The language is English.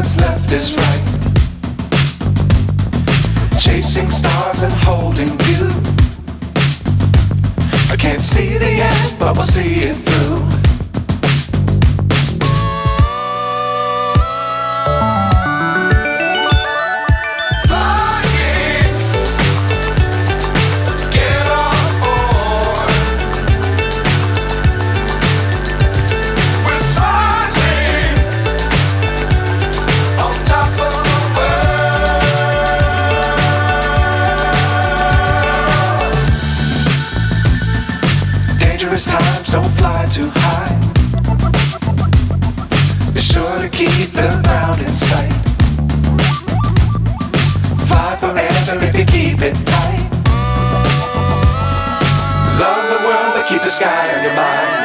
what's left is right. Chasing stars and holding you. I can't see the end, but we'll see it through. Times don't fly too high. Be sure to keep the ground in sight. Fly forever if you keep it tight. Love the world, but keep the sky on your mind.